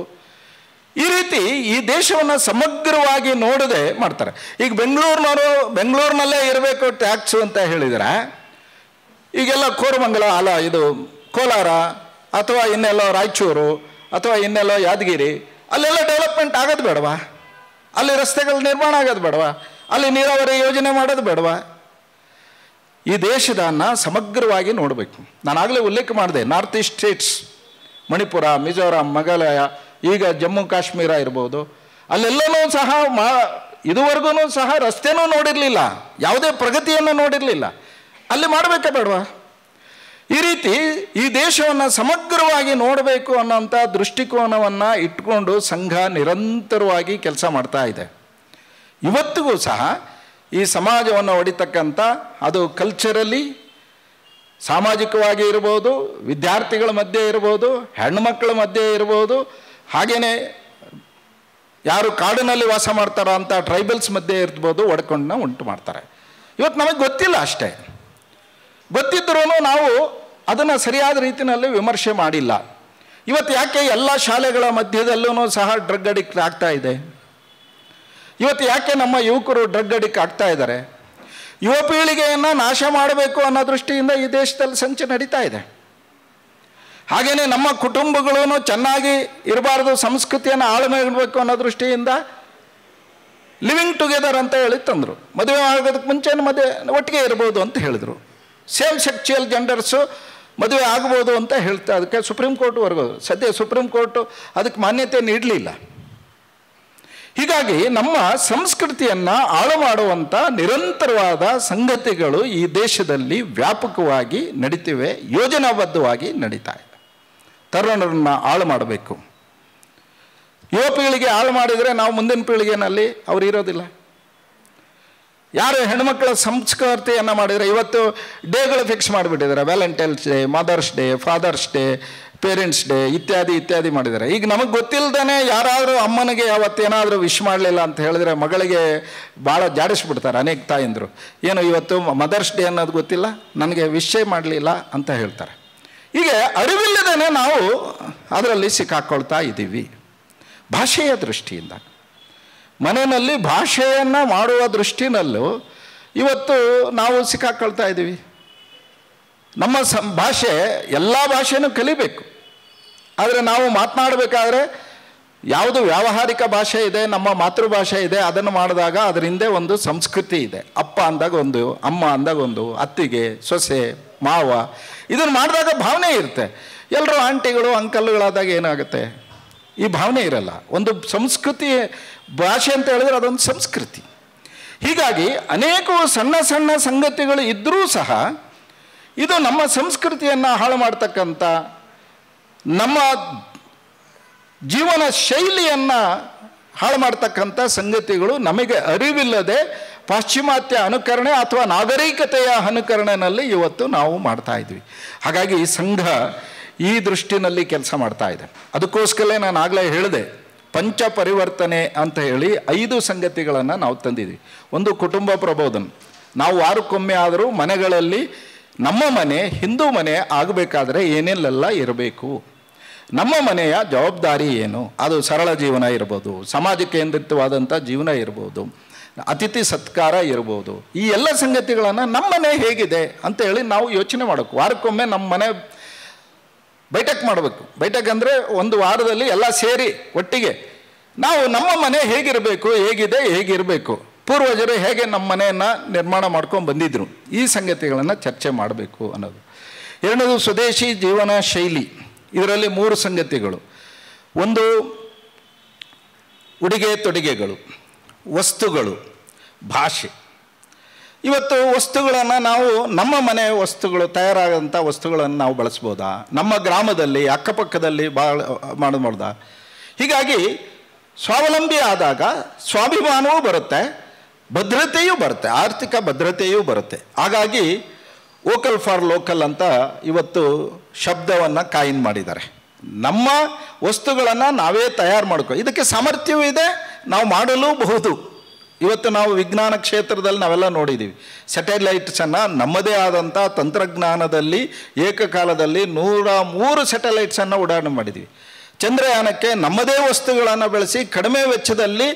ಈ ರೀತಿ ಈ ದೇಶವನ್ನು ಸಮಗ್ರವಾಗಿ ನೋಡದೆ ಮಾಡ್ತಾರೆ. ಈಗ ಬೆಂಗಳೂರಿನಲ್ಲೇ ಇರಬೇಕು ಟ್ಯಾಕ್ಸು ಅಂತ ಹೇಳಿದರೆ, ಈಗೆಲ್ಲ ಕೋರಮಂಗಲ ಅಲ್ಲ, ಇದು ಕೋಲಾರ ಅಥವಾ ಇನ್ನೆಲ್ಲೋ ರಾಯಚೂರು ಅಥವಾ ಇನ್ನೆಲ್ಲೋ ಯಾದಗಿರಿ, ಅಲ್ಲೆಲ್ಲ ಡೆವಲಪ್ಮೆಂಟ್ ಆಗೋದು ಬೇಡವಾ? ಅಲ್ಲಿ ರಸ್ತೆಗಳ ನಿರ್ಮಾಣ ಆಗೋದು ಬೇಡವಾ? ಅಲ್ಲಿ ನೀರಾವರಿ ಯೋಜನೆ ಮಾಡೋದು ಬೇಡವಾ? ಈ ದೇಶದನ್ನು ಸಮಗ್ರವಾಗಿ ನೋಡಬೇಕು. ನಾನಾಗಲೇ ಉಲ್ಲೇಖ ಮಾಡಿದೆ, north East States, Manipur, Mizoram, Meghalaya, ಈಗ ಜಮ್ಮು ಕಾಶ್ಮೀರ ಇರ್ಬೋದು, ಅಲ್ಲೆಲ್ಲನೂ ಸಹ ಇದುವರೆಗೂ ಸಹ ರಸ್ತೆನೂ ನೋಡಿರಲಿಲ್ಲ, ಯಾವುದೇ ಪ್ರಗತಿಯನ್ನು ನೋಡಿರಲಿಲ್ಲ. ಅಲ್ಲಿ ಮಾಡಬೇಕಾ ಬೇಡವಾ? ಈ ರೀತಿ ಈ ದೇಶವನ್ನು ಸಮಗ್ರವಾಗಿ ನೋಡಬೇಕು ಅನ್ನೋಂಥ ದೃಷ್ಟಿಕೋನವನ್ನು ಇಟ್ಕೊಂಡು ಸಂಘ ನಿರಂತರವಾಗಿ ಕೆಲಸ ಮಾಡ್ತಾ ಇದೆ. ಇವತ್ತಿಗೂ ಸಹ ಈ ಸಮಾಜವನ್ನು ಹೊಡಿತಕ್ಕಂಥ, ಅದು ಕಲ್ಚರಲಿ, ಸಾಮಾಜಿಕವಾಗಿ ಇರ್ಬೋದು, ವಿದ್ಯಾರ್ಥಿಗಳ ಮಧ್ಯೆ ಇರ್ಬೋದು, ಹೆಣ್ಣುಮಕ್ಕಳ ಮಧ್ಯೆ ಇರ್ಬೋದು, ಹಾಗೆಯೇ ಯಾರು ಕಾಡಿನಲ್ಲಿ ವಾಸ ಮಾಡ್ತಾರೋ ಅಂಥ ಟ್ರೈಬಲ್ಸ್ ಮಧ್ಯೆ ಇರ್ಬೋದು, ಒಡ್ಕೊಂಡನ್ನ ಉಂಟು ಮಾಡ್ತಾರೆ. ಇವತ್ತು ನಮಗೆ ಗೊತ್ತಿಲ್ಲ ಅಷ್ಟೇ. ಗೊತ್ತಿದ್ದರೂ ನಾವು ಅದನ್ನು ಸರಿಯಾದ ರೀತಿಯಲ್ಲಿ ವಿಮರ್ಶೆ ಮಾಡಿಲ್ಲ. ಇವತ್ತು ಯಾಕೆ ಎಲ್ಲ ಶಾಲೆಗಳ ಮಧ್ಯದಲ್ಲೂ ಸಹ ಡ್ರಗ್ ಅಡಿಕ್ಟ್ ಆಗ್ತಾ ಇದೆ? ಇವತ್ತು ಯಾಕೆ ನಮ್ಮ ಯುವಕರು ಡ್ರಗ್ ಅಡಿಕ್ಟ್ ಆಗ್ತಾ ಇದ್ದಾರೆ? ಯುವ ಪೀಳಿಗೆಯನ್ನು ನಾಶ ಮಾಡಬೇಕು ಅನ್ನೋ ದೃಷ್ಟಿಯಿಂದ ಈ ದೇಶದಲ್ಲಿ ಸಂಚು ನಡೀತಾ ಇದೆ. ಹಾಗೆಯೇ ನಮ್ಮ ಕುಟುಂಬಗಳೂ ಚೆನ್ನಾಗಿ ಇರಬಾರ್ದು, ಸಂಸ್ಕೃತಿಯನ್ನು ಹಾಳು ಮಾಡಬೇಕು ಅನ್ನೋ ದೃಷ್ಟಿಯಿಂದ ಲಿವಿಂಗ್ ಟುಗೆದರ್ ಅಂತ ಹೇಳಿ ತಂದರು. ಮದುವೆ ಆಗೋದಕ್ಕೆ ಮುಂಚೆ ಒಟ್ಟಿಗೆ ಇರ್ಬೋದು ಅಂತ ಹೇಳಿದರು. ಸೇಮ್ ಸೆಕ್ಚುಯಲ್ ಜೆಂಡರ್ಸು ಮದುವೆ ಆಗ್ಬೋದು ಅಂತ ಹೇಳ್ತಾ, ಅದಕ್ಕೆ ಸುಪ್ರೀಂ ಕೋರ್ಟ್ವರೆಗೂ ಸದ್ಯ ಸುಪ್ರೀಂ ಕೋರ್ಟು ಅದಕ್ಕೆ ಮಾನ್ಯತೆ ನೀಡಲಿಲ್ಲ. ಹೀಗಾಗಿ ನಮ್ಮ ಸಂಸ್ಕೃತಿಯನ್ನು ಹಾಳು ಮಾಡುವಂಥ ನಿರಂತರವಾದ ಸಂಗತಿಗಳು ಈ ದೇಶದಲ್ಲಿ ವ್ಯಾಪಕವಾಗಿ ನಡೀತಿವೆ, ಯೋಜನಾಬದ್ಧವಾಗಿ ನಡೀತಾ ಇದೆ. ತರುಣರನ್ನು ಹಾಳು ಮಾಡಬೇಕು. ಯುವ ಪೀಳಿಗೆ ಹಾಳು ಮಾಡಿದರೆ ನಾವು ಮುಂದಿನ ಪೀಳಿಗೆನಲ್ಲಿ ಅವರು ಇರೋದಿಲ್ಲ. ಯಾರು ಹೆಣ್ಮಕ್ಳ ಸಂಸ್ಕೃತಿಯನ್ನು ಮಾಡಿದರೆ, ಇವತ್ತು ಡೇಗಳು ಫಿಕ್ಸ್ ಮಾಡಿಬಿಟ್ಟಿದ್ದಾರೆ. Valentine's day, Mother's day, Father's day, parents day ಇತ್ಯಾದಿ ಇತ್ಯಾದಿ ಮಾಡಿದ್ದಾರೆ. ಈಗ ನಮಗೆ ಗೊತ್ತಿಲ್ಲದೇ ಯಾರಾದರೂ ಅಮ್ಮನಿಗೆ ಅವತ್ತೇನಾದರೂ ವಿಶ್ ಮಾಡಲಿಲ್ಲ ಅಂತ ಹೇಳಿದ್ರೆ ಮಗಳಿಗೆ ಭಾಳ ಜಾಡಿಸ್ಬಿಡ್ತಾರೆ ಅನೇಕ ತಾಯಂದರು. ಏನು ಇವತ್ತು ಮದರ್ಸ್ ಡೇ ಅನ್ನೋದು ಗೊತ್ತಿಲ್ಲ, ನನಗೆ ವಿಶ್ವೇ ಮಾಡಲಿಲ್ಲ ಅಂತ ಹೇಳ್ತಾರೆ. ಹೀಗೆ ಅರಿವಿಲ್ಲದೇ ನಾವು ಅದರಲ್ಲಿ ಸಿಕ್ಕಾಕ್ಕೊಳ್ತಾ ಇದ್ದೀವಿ. ಭಾಷೆಯ ದೃಷ್ಟಿಯಿಂದ ಮನೆಯಲ್ಲಿ ಭಾಷೆಯನ್ನು ಮಾಡುವ ದೃಷ್ಟಿನಲ್ಲೂ ಇವತ್ತು ನಾವು ಸಿಕ್ಕಾಕ್ಕೊಳ್ತಾ ಇದ್ದೀವಿ. ನಮ್ಮ ಭಾಷೆ ಎಲ್ಲ ಭಾಷೆನೂ ಕಲಿಬೇಕು. ಆದರೆ ನಾವು ಮಾತನಾಡಬೇಕಾದ್ರೆ ಯಾವುದು ವ್ಯಾವಹಾರಿಕ ಭಾಷೆ ಇದೆ, ನಮ್ಮ ಮಾತೃಭಾಷೆ ಇದೆ, ಅದನ್ನು ಮಾಡಿದಾಗ ಅದರ ಹಿಂದೆ ಒಂದು ಸಂಸ್ಕೃತಿ ಇದೆ. ಅಪ್ಪ ಅಂದಾಗ ಒಂದು, ಅಮ್ಮ ಅಂದಾಗ ಒಂದು, ಅತ್ತಿಗೆ, ಸೊಸೆ, ಮಾವ, ಇದನ್ನು ಮಾಡಿದಾಗ ಭಾವನೆ ಇರುತ್ತೆ. ಎಲ್ಲರೂ ಆಂಟಿಗಳು ಅಂಕಲ್ಗಳಾದಾಗ ಏನಾಗುತ್ತೆ? ಈ ಭಾವನೆ ಇರಲ್ಲ. ಒಂದು ಸಂಸ್ಕೃತಿ ಭಾಷೆ ಅಂತ ಹೇಳಿದ್ರೆ ಅದೊಂದು ಸಂಸ್ಕೃತಿ. ಹೀಗಾಗಿ ಅನೇಕ ಸಣ್ಣ ಸಣ್ಣ ಸಂಗತಿಗಳು ಇದ್ದರೂ ಸಹ ಇದು ನಮ್ಮ ಸಂಸ್ಕೃತಿಯನ್ನು ಹಾಳು ಮಾಡ್ತಕ್ಕಂಥ, ನಮ್ಮ ಜೀವನ ಶೈಲಿಯನ್ನು ಹಾಳು ಮಾಡ್ತಕ್ಕಂಥ ಸಂಗತಿಗಳು ನಮಗೆ ಅರಿವಿಲ್ಲದೆ ಪಾಶ್ಚಿಮಾತ್ಯ ಅನುಕರಣೆ ಅಥವಾ ನಾಗರಿಕತೆಯ ಅನುಕರಣೆಯಲ್ಲಿ ಇವತ್ತು ನಾವು ಮಾಡ್ತಾ ಇದ್ವಿ. ಹಾಗಾಗಿ ಸಂಘ ಈ ದೃಷ್ಟಿನಲ್ಲಿ ಕೆಲಸ ಮಾಡ್ತಾ ಇದೆ. ಅದಕ್ಕೋಸ್ಕರ ನಾನು ಆಗಲೇ ಹೇಳಿದೆ, ಪಂಚ ಪರಿವರ್ತನೆ ಅಂತ ಹೇಳಿ 5 ಸಂಗತಿಗಳನ್ನು ನಾವು ತಂದಿದ್ವಿ. ಒಂದು ಕುಟುಂಬ ಪ್ರಬೋಧನ. ನಾವು ವಾರಕ್ಕೊಮ್ಮೆ ಆದರೂ ಮನೆಗಳಲ್ಲಿ ನಮ್ಮ ಮನೆ ಹಿಂದೂ ಮನೆ ಆಗಬೇಕಾದ್ರೆ ಏನೆಲ್ಲ ಇರಬೇಕು, ನಮ್ಮ ಮನೆಯ ಜವಾಬ್ದಾರಿ ಏನು, ಅದು ಸರಳ ಜೀವನ ಇರ್ಬೋದು, ಸಮಾಜ ಕೇಂದ್ರಿತವಾದಂಥ ಜೀವನ ಇರ್ಬೋದು, ಅತಿಥಿ ಸತ್ಕಾರ ಇರ್ಬೋದು. ಈ ಎಲ್ಲ ಸಂಗತಿಗಳನ್ನು ನಮ್ಮ ಮನೆ ಹೇಗಿದೆ ಅಂತೇಳಿ ನಾವು ಯೋಚನೆ ಮಾಡಬೇಕು. ವಾರಕ್ಕೊಮ್ಮೆ ನಮ್ಮ ಮನೆ ಬೈಠಕ್ ಮಾಡಬೇಕು. ಬೈಠಕ್ ಅಂದರೆ ಒಂದು ವಾರದಲ್ಲಿ ಎಲ್ಲ ಸೇರಿ ಒಟ್ಟಿಗೆ ನಾವು ನಮ್ಮ ಮನೆ ಹೇಗಿರಬೇಕು, ಹೇಗಿದೆ, ಹೇಗಿರಬೇಕು, ಪೂರ್ವಜರು ಹೇಗೆ ನಮ್ಮ ಮನೆಯನ್ನು ನಿರ್ಮಾಣ ಮಾಡ್ಕೊಂಡು ಬಂದಿದ್ರು, ಈ ಸಂಗತಿಗಳನ್ನು ಚರ್ಚೆ ಮಾಡಬೇಕು ಅನ್ನೋದು. ಎರಡನೇದು ಸ್ವದೇಶಿ ಜೀವನ ಶೈಲಿ. ಇದರಲ್ಲಿ 3 ಸಂಗತಿಗಳು. ಒಂದು ಉಡುಗೆ ತೊಡುಗೆಗಳು, ವಸ್ತುಗಳು, ಭಾಷೆ. ಇವತ್ತು ವಸ್ತುಗಳನ್ನು ನಾವು ನಮ್ಮ ಮನೆ ವಸ್ತುಗಳು, ತಯಾರಾದಂಥ ವಸ್ತುಗಳನ್ನು ನಾವು ಬಳಸ್ಬೋದಾ? ನಮ್ಮ ಗ್ರಾಮದಲ್ಲಿ ಅಕ್ಕಪಕ್ಕದಲ್ಲಿ ಮಾಡ್ಬೋದಾ? ಹೀಗಾಗಿ ಸ್ವಾವಲಂಬಿ ಆದಾಗ ಸ್ವಾಭಿಮಾನವೂ ಬರುತ್ತೆ, ಭದ್ರತೆಯೂ ಬರುತ್ತೆ, ಆರ್ಥಿಕ ಭದ್ರತೆಯೂ ಬರುತ್ತೆ. ಹಾಗಾಗಿ ವೋಕಲ್ ಫಾರ್ ಲೋಕಲ್ ಅಂತ ಇವತ್ತು ಶಬ್ದವನ್ನು ಕಾಯಿನ್ ಮಾಡಿದ್ದಾರೆ. ನಮ್ಮ ವಸ್ತುಗಳನ್ನು ನಾವೇ ತಯಾರು ಮಾಡ್ಕೊ, ಇದಕ್ಕೆ ಸಾಮರ್ಥ್ಯವೂ ಇದೆ, ನಾವು ಮಾಡಲೂಬಹುದು. ಇವತ್ತು ನಾವು ವಿಜ್ಞಾನ ಕ್ಷೇತ್ರದಲ್ಲಿ ನಾವೆಲ್ಲ ನೋಡಿದ್ದೀವಿ. ಸ್ಯಾಟಲೈಟ್ಸನ್ನು ನಮ್ಮದೇ ಆದಂಥ ತಂತ್ರಜ್ಞಾನದಲ್ಲಿ ಏಕಕಾಲದಲ್ಲಿ 103 ಸ್ಯಾಟಲೈಟ್ಸನ್ನು ಉಡಾವಣೆ ಮಾಡಿದ್ದೀವಿ. ಚಂದ್ರಯಾನಕ್ಕೆ ನಮ್ಮದೇ ವಸ್ತುಗಳನ್ನು ಬಳಸಿ ಕಡಿಮೆ ವೆಚ್ಚದಲ್ಲಿ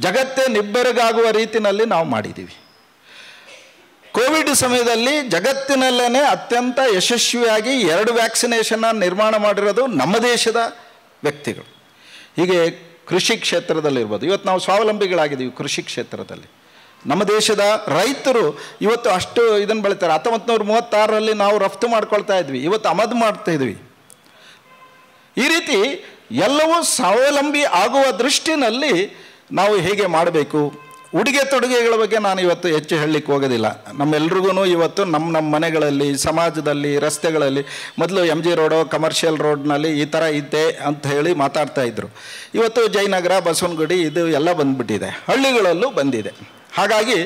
ಜಗತ್ತೇ ನಿಬ್ಬೆರಗಾಗುವ ರೀತಿಯಲ್ಲಿ ನಾವು ಮಾಡಿದ್ದೀವಿ. ಕೋವಿಡ್ ಸಮಯದಲ್ಲಿ ಜಗತ್ತಿನಲ್ಲೇ ಅತ್ಯಂತ ಯಶಸ್ವಿಯಾಗಿ 2 ವ್ಯಾಕ್ಸಿನೇಷನ್ನ ನಿರ್ಮಾಣ ಮಾಡಿರೋದು ನಮ್ಮ ದೇಶದ ವ್ಯಕ್ತಿಗಳು. ಹೀಗೆ ಕೃಷಿ ಕ್ಷೇತ್ರದಲ್ಲಿರ್ಬೋದು, ಇವತ್ತು ನಾವು ಸ್ವಾವಲಂಬಿಗಳಾಗಿದ್ದೀವಿ. ಕೃಷಿ ಕ್ಷೇತ್ರದಲ್ಲಿ ನಮ್ಮ ದೇಶದ ರೈತರು ಇವತ್ತು ಅಷ್ಟು ಇದನ್ನು ಬೆಳೀತಾರೆ. 1936ರಲ್ಲಿ ನಾವು ರಫ್ತು ಮಾಡ್ಕೊಳ್ತಾ ಇದ್ವಿ, ಇವತ್ತು ಆಮದು ಮಾಡ್ತಾ ಇದ್ವಿ. ಈ ರೀತಿ ಎಲ್ಲವೂ ಸ್ವಾವಲಂಬಿ ಆಗುವ ದೃಷ್ಟಿನಲ್ಲಿ ನಾವು ಹೇಗೆ ಮಾಡಬೇಕು. ಉಡುಗೆ ತೊಡುಗೆಗಳ ಬಗ್ಗೆ ನಾನು ಇವತ್ತು ಹೆಚ್ಚು ಹೇಳಲಿಕ್ಕೆ ಹೋಗೋದಿಲ್ಲ. ನಮ್ಮೆಲ್ರಿಗೂ ಇವತ್ತು ನಮ್ಮ ಮನೆಗಳಲ್ಲಿ, ಸಮಾಜದಲ್ಲಿ, ರಸ್ತೆಗಳಲ್ಲಿ ಮೊದಲು MG ರೋಡು, ಕಮರ್ಷಿಯಲ್ ರೋಡ್ನಲ್ಲಿ ಈ ಥರ ಇದ್ದೆ ಅಂತ ಹೇಳಿ ಮಾತಾಡ್ತಾ ಇದ್ದರು. ಇವತ್ತು ಜಯನಗರ, ಬಸವನಗುಡಿ ಇದು ಎಲ್ಲ ಬಂದುಬಿಟ್ಟಿದೆ, ಹಳ್ಳಿಗಳಲ್ಲೂ ಬಂದಿದೆ. ಹಾಗಾಗಿ